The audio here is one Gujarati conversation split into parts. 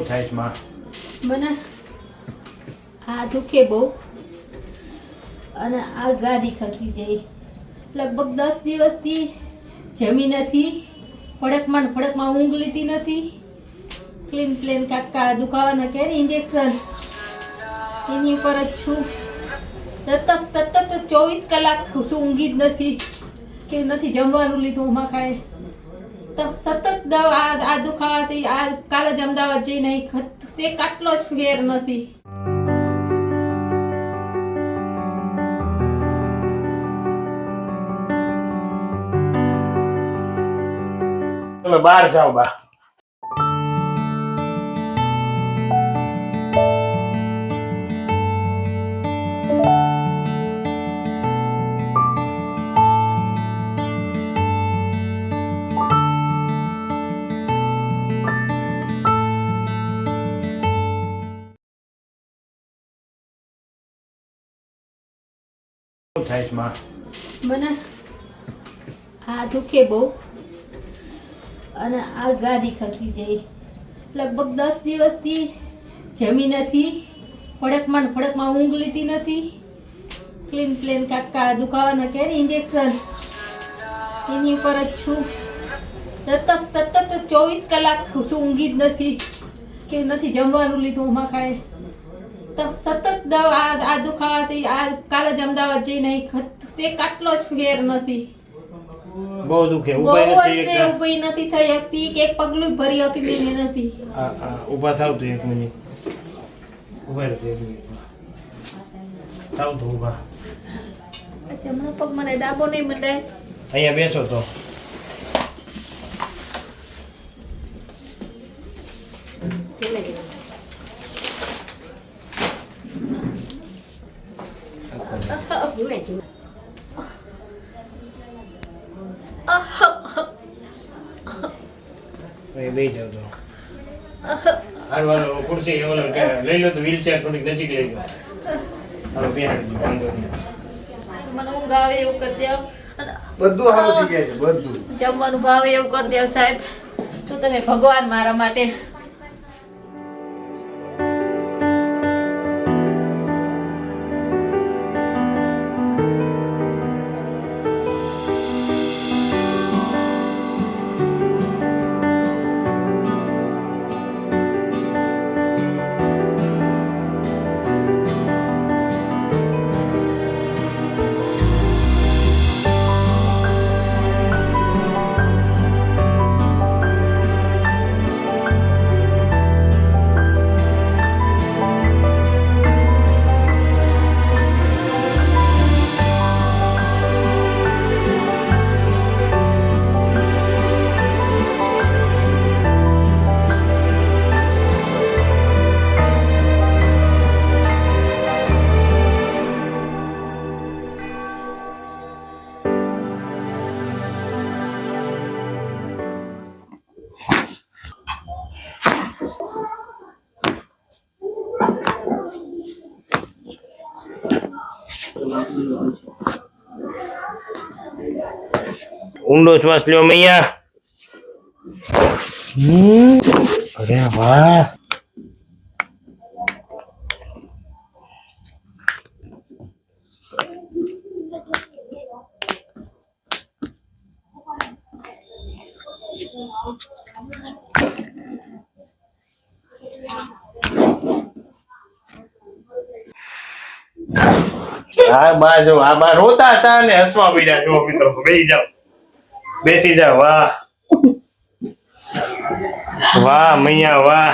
થાય માં મને આ દુખે બહુ અને આ ગાદી ખસી જાય લગભગ 10 દિવસથી જમી નથી ફડકમાં ઊંઘ લીધી નથી ક્લીન પ્લેન કાકા દુખાવાના કે ઇન્જેક્શન એની ઉપર જ છું સતત 24 કલાક ઊંઘી જ નથી કે નથી જમવાનું લીધું માં ખાય તો સતત આ દુખાવાથી આ કાલે જ અમદાવાદ જઈને એક આટલો જ ફેર નથી. તમે બહાર જાઓ બા. થાય માં મને આ દુખે બહુ અને આ ગાદી ખસી જાય લગભગ 10 દિવસથી જમી નથી ફડકમાં ઊંઘ લીધી નથી ક્લીન પ્લેન કાકા દુખાવાના કે ઇન્જેક્શન એની ઉપર જ છું સતત 24 કલાક ઊંઘી જ નથી કે નથી જમવાનું લીધું માં ખાય તો સતત આ દુખાવાથી આ કાલે જ અમદાવાદ જઈને એક આટલો જ ફેર નથી. બહુ દુખે ઊભી નથી થઈ શકતી કે એક પગલું ભરી શકતી નથી. ઊભા થાવ તો 1 મિનિટ ઊભા રહો 1 મિનિટ થાવ તો ઊભા. જમણો પગ મને ડાબો નહીં મળે. અહીંયા બેસો તો બે જાવ તો હારવાનો ખુરશી ઓલો લઈ લો તો વ્હીલચેર થોડીક નજીક લઈ લો. હાલો બેહાડી વાંધો નહીં. મને ઊંઘ આવે એવું કરી દેવ બધું સારું થઈ જાય છે બધું જમવાનું ભાવે એવું કરી દેવ સાહેબ તો તમે ભગવાન મારા માટે. ઊંડો શ્વાસ લ્યો મૈયા. અરે વાહ આ બા જો આ બા રોતા હતા અને હસવા પડ્યા. જો મિત્રો બેસી જાઓ બેસી જાઓ. વાહ વાહ મૈયા વાહ.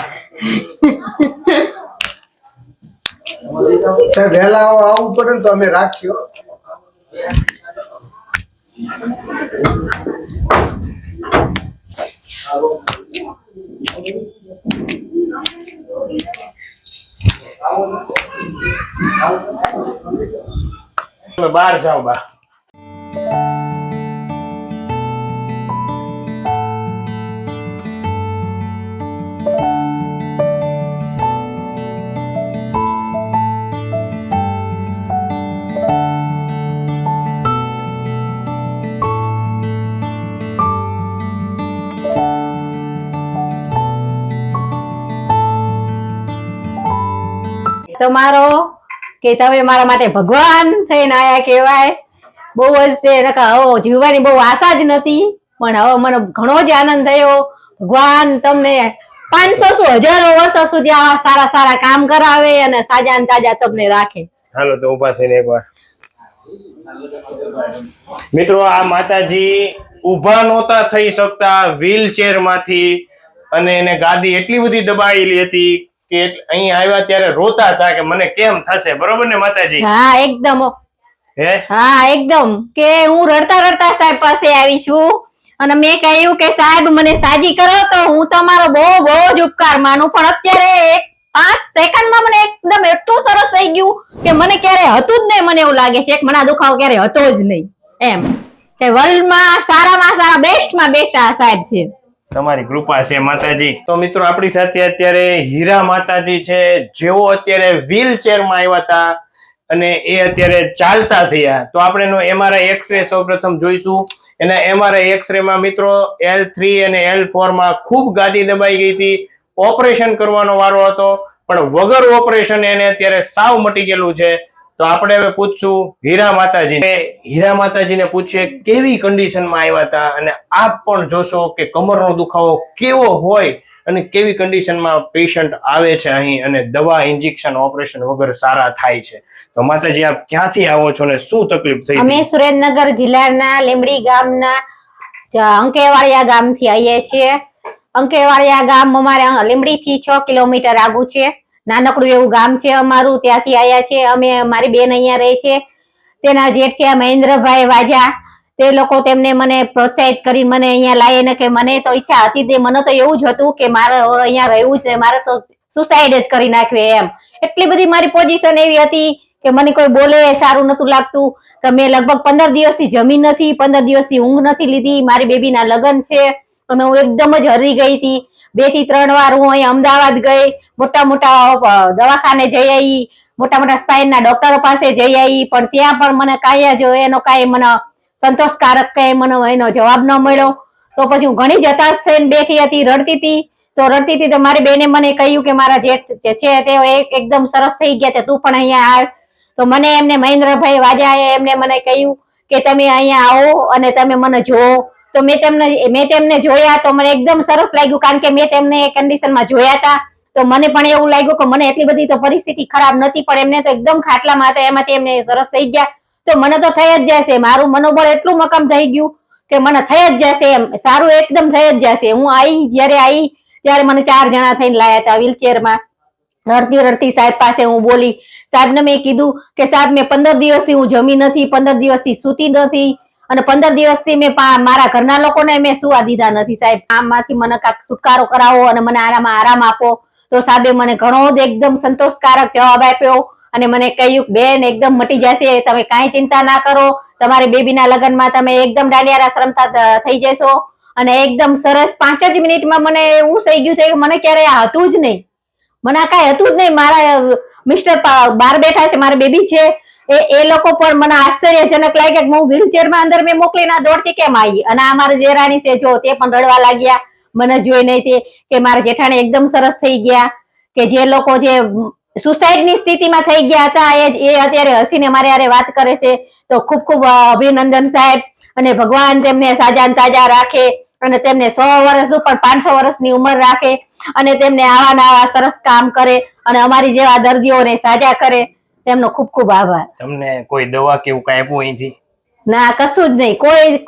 વહેલા આવવું પડે ને તો અમે રાખ્યો. તમે બહાર જાઓ બા. તમારો કે તમે મારા માટે ભગવાન થઈને આયા કહેવાય. બહુ જ તે હવે જીવવાની બહુ આશા જ નથી, પણ હવે મને ઘણો જ આનંદ થયો. ભગવાન તમને 500 હજારો વર્ષો સુધી આવા સારા સારા કામ કરાવે અને સાજા ને તાજા તમને રાખે. હાલો તો ઊભા થઈને એકવાર. મિત્રો, આ માતાજી ઊભા નહોતા થઈ શકતા વ્હીલચેર માંથી, અને એને ગાદી એટલી બધી દબાયેલી હતી કે અહીં આવ્યા ત્યારે રોતા હતા કે મને કેમ થશે. બરોબર ને માતાજી? હા એકદમ. હા એકદમ. કે હું રડતા રડતા સાહેબ પાસે આવી છું અને મેં કહ્યું કે સાહેબ મને સાજી કરો તો હું તમારો બહુ જ ઉપકાર માનું. પણ અત્યારે 5 સેકન્ડમાં મને એકદમ એટલું સરસ થઈ ગયું કે મને ક્યારે હતું જ નહીં. મને એવું લાગે છે કે મને આ દુખાવો ક્યારે હતો જ નહીં એમ. કે વર્લ્ડમાં સારામાં સારા બેસ્ટમાં બેસ્ટ આ સાહેબ છે. તમારી કૃપા છે માતાજી. તો મિત્રો, આપણી સાથે અત્યારે હીરા માતાજી છે, જેઓ અત્યારે વ્હીલચેરમાં આવ્યા હતા અને એ અત્યારે ચાલતા થયા. તો આપણે એનો MRI એક્સરે સૌપ્રથમ જોઈશું. એના MRI એક્સરે માં મિત્રો L3 અને L4 માં ખૂબ ગાદી દબાઈ ગઈ હતી. ઓપરેશન કરવાનો વારો હતો, પણ વગર ઓપરેશન એને અત્યારે સાવ મટી ગયેલું છે. તો આપણે હવે પૂછશું હીરા માતાજીને પૂછીએ કેવી કન્ડિશનમાં આવ્યા હતા, અને આપ પણ જોશો કે કમરનો દુખાવો કેવો હોય અને કેવી કન્ડિશનમાં પેશન્ટ આવે છે અહીં, અને દવા ઇન્જેક્શન ઓપરેશન વગર સારા થાય છે. તો માતાજી, આપ ક્યાંથી આવો છો ને શું તકલીફ થઈ? અમે સુરેન્દ્રનગર જિલ્લાના લીંબડી ગામના અંકેવાડિયા ગામથી આવીએ છીએ. અંકેવાડિયા ગામ અમારે લીંબડી થી 6 કિલોમીટર આગું છે. નાનકડું એવું ગામ છે અમારું, ત્યાંથી આયા છે અમે. મારી બેન અહીંયા રહે છે, તેના જેઠ છે મહેન્દ્રભાઈ વાજા. તે લોકો તેમને મને પ્રોત્સાહિત કરી મને અહીંયા લાવે ને કે મને તો ઈચ્છા હતી, મને તો એવું જ હતું કે મારે અહીંયા રહેવું છે, મારે તો સુસાઇડ જ કરી નાખ્યું એમ. એટલી બધી મારી પોઝિશન એવી હતી કે મને કોઈ બોલે સારું નતું લાગતું. કે મેં લગભગ 15 દિવસથી જમી નથી, 15 દિવસથી ઊંઘ નથી લીધી. મારી બેબીના લગ્ન છે અને હું એકદમ જ હરી ગઈ હતી. 2 થી 3 વાર હું અહીં અમદાવાદ ગઈ, મોટા મોટા દવાખાને જઈ આવી, મોટા મોટા સ્પાઇનના ડોક્ટરો પાસે જઈ આવી, પણ ત્યાં પણ મને કાંઈ જ એનો કાંઈ મને સંતોષકારક કઈ મને એનો જવાબ ન મળ્યો. તો પછી હું ઘણી જ હતાશ થઈને બેઠી હતી, રડતી હતી. તો મારી બેને મને કહ્યું કે મારા જેઠ છે તે એકદમ સરસ થઈ ગયા, તું પણ અહીંયા આવ. તો મને એમને મહેન્દ્રભાઈ વાજાએ એમને મને કહ્યું કે તમે અહીંયા આવો અને તમે મને જોવો. તો મેં તેમને જોયા તો મને એકદમ સરસ લાગ્યું, કારણ કે મેં તેમને એ કન્ડિશનમાં જોયા હતા. તો મને પણ એવું લાગ્યું કે મને એટલી બધી તો પરિસ્થિતિ ખરાબ નથી, પણ એમને તો એકદમ ખાટલામાં હતા, એમાંથી એમને સરસ થઈ ગયા. તો મને તો થઈ જ જશે, મારું મનોબળ એટલું મક્કમ થઈ ગયું કે મને થઈ જ જશે એમ, સારું એકદમ થઈ જ જશે. હું જયારે આવી ત્યારે મને 4 જણા થઈને લાયા હતા વ્હીલચેરમાં. રડતી સાહેબ પાસે હું બોલી. સાહેબને મેં કીધું કે સાહેબ, મેં 15 દિવસથી હું જમી નથી, 15 દિવસથી સૂતી નથી, અને 15 દિવસથી મેં મારા ઘરના લોકોને મેં સુવા દીધા નથી. સાહેબ, આમાંથી મને કાંઈક છુટકારો કરાવો અને મને આરામ આપો. તો સાહેબે મને ઘણો જ એકદમ સંતોષકારક જવાબ આપ્યો અને મને કહ્યું બેન એકદમ મટી જશે, તમે કાંઈ ચિંતા ના કરો, તમારી બેબીના લગ્નમાં તમે એકદમ દાંડિયા રાસ રમતા થઈ જશો. અને એકદમ સરસ 5 જ મિનિટમાં મને એવું થઈ ગયું છે કે મને ક્યારે આ હતું જ નહીં, મને આ કાંઈ હતું જ નહીં. મારા મિસ્ટર બહાર બેઠા છે, મારી બેબી છે, એ લોકો પણ મને આશ્ચર્યજનક લાગ્યા કે હું વ્હીલચેરમાં અંદર મેં મોકલીને દોડતી કેમ આવી. અને આ મારા જેઠાણી છે, જો તે પણ રડવા લાગ્યા મને જોઈ નહીં કે મારા જેઠાણી એકદમ સરસ થઈ ગયા. કે જે લોકો જે સુસાઇડની સ્થિતિમાં થઈ ગયા હતા એ અત્યારે હસીને મારે હારે વાત કરે છે. તો ખૂબ ખૂબ અભિનંદન સાહેબ, અને ભગવાન તેમને સાજા તાજા રાખે અને તેમને 100 વર્ષ પણ 500 વર્ષની ઉંમર રાખે અને તેમને આવા સરસ કામ કરે અને અમારી જેવા દર્દીઓને સાજા કરે. તેમનો ખૂબ ખૂબ આભાર. તમને કોઈ દવા કે એવું કઈ આપ્યું અહીંથી? ના, કશું જ નહીં.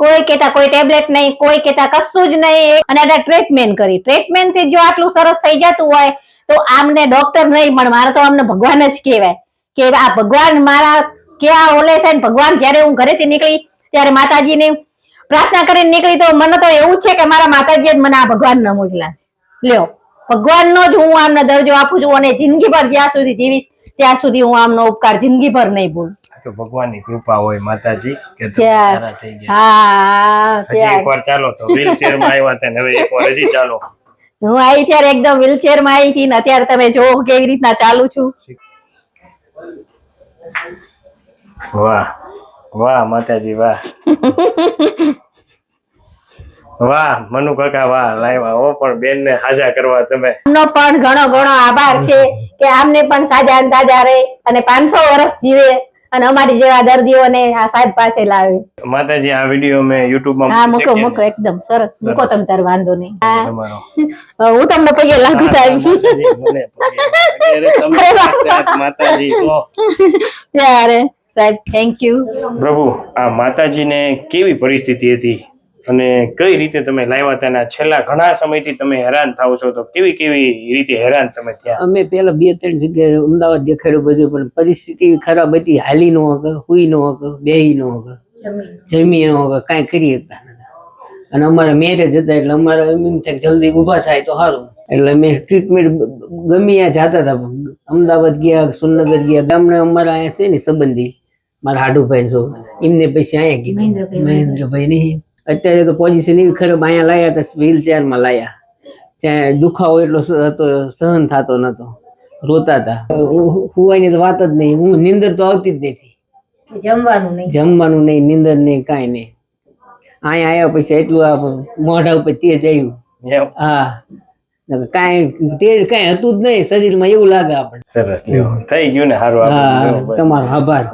કોઈ કેતા કોઈ ટેબ્લેટ નહીં, કોઈ કેતા કશું જ નહીં. અને આ ટ્રીટમેન્ટ કરી, ટ્રીટમેન્ટ થી જો આટલું સરસ થઈ જતું હોય તો આમને ડોક્ટર નહીં પણ મારે તો આમને ભગવાન જ કહેવાય. કે આ ભગવાન મારા ક્યાં ઓલે થાય. ભગવાન જયારે હું ઘરેથી નીકળી ત્યારે માતાજીને પ્રાર્થના કરીને નીકળી, તો મને તો એવું છે કે મારા માતાજીએ જ મને આ ભગવાન ન મોકલ્યા છે. લ્યો, ભગવાનનો જ હું આમને દરજ્જો આપું છું અને જિંદગીભર જ્યાં સુધી જીવીશ ત્યાં સુધી હું આમનો ઉપકાર જિંદગીભર નહીં ભૂલીશ. તો ભગવાનની કૃપા હોય માતાજી કે તમે સારા થઈ ગયા. હા, હજી એકવાર ચાલો તો વ્હીલચેર માં આવ્યા હતા ને હવે એકવાર હજી ચાલો. હું આવી ત્યારે એકદમ વ્હીલચેર માં આવી હતી ને અત્યારે તમે જો કેવી રીતના ચાલુ છું. વાહ વાહ માતાજી વાહ. વાહ મનુ કાકા વાહ, લાવ્યા હો પણ બેન ને હાજા કરવા તમે. એમનો પણ ઘણો ઘણો આભાર છે કે આમને પણ સાજા અને તાજા રહે અને 500 વર્ષ જીવે અને અમારી જેવા દર્દીઓને આ સાહેબ પાસે લાવે. માતાજી આ વિડીયો મેં YouTube માં હા મૂકી મૂકો શકીએ મૂકો ને? એકદમ સરસ મૂકો તમે તાર વાંધો નહીં. હા તમારો હું તમને પગે લાગુ સાહેબ. માતાજી, મને પગે લાગે. અરે તમે અરે વાહ. સાક્ષાત માતાજી છો. યારે સાહેબ થેન્ક યુ. પ્રભુ આ માતાજીને કેવી પરિસ્થિતિ હતી અને કઈ રીતે તમે લાવ્યા હતા? અને આ છેલ્લા ઘણા સમયથી તમે હેરાન થાવ છો, તો કેવી કેવી રીતે હેરાન તમે થયા? અમે પેલા 2-3 જગ્યાએ અમદાવાદ દેખાડ્યું બધું, પણ પરિસ્થિતિ ખરાબ હતી. હાલી નો હક, હુઈ નો હક, બેહી નો હક, જમી નો હક, કાંઈ કરી શકતા નતા. અને અમારા મેરેજ હતા એટલે અમારે એમ થાય જલ્દી ઊભા થાય તો સારું. એટલે અમે ટ્રીટમેન્ટ ગમે ત્યાં જતા હતા. અમદાવાદ ગયા, સુરનગર ગયા, ગામના અમારા અહીંયા છે ને સંબંધી, મારા હાડુભાઈ છો, એમને પછી અહીંયા કીધું મહેન્દ્રભાઈ નહીં. અત્યારે તો પોઝિશન એવી ખરાબ, અહીંયા લાયા હતા, વ્હીલચેરમાં લાયા. ત્યાં દુખાવો એટલો હતો, સહન થતો નતો, રોતા હતા. હુવાની તો વાત જ નહીં. હું નીંદર તો આવતી જ નથી, જમવાનું નહીં, નીંદર નહીં, કાંઈ નહીં. અહીંયા આવ્યા પછી એટલું આ મોઢા ઉપર તેજ આવ્યું. એમ? હા, કાંઈ તેજ કાંઈ હતું જ નહીં શરીરમાં, એવું લાગે આપણે. સરસ, લ્યો. થઈ ગયું ને સારું. હા, આપણું. તમારો આભાર.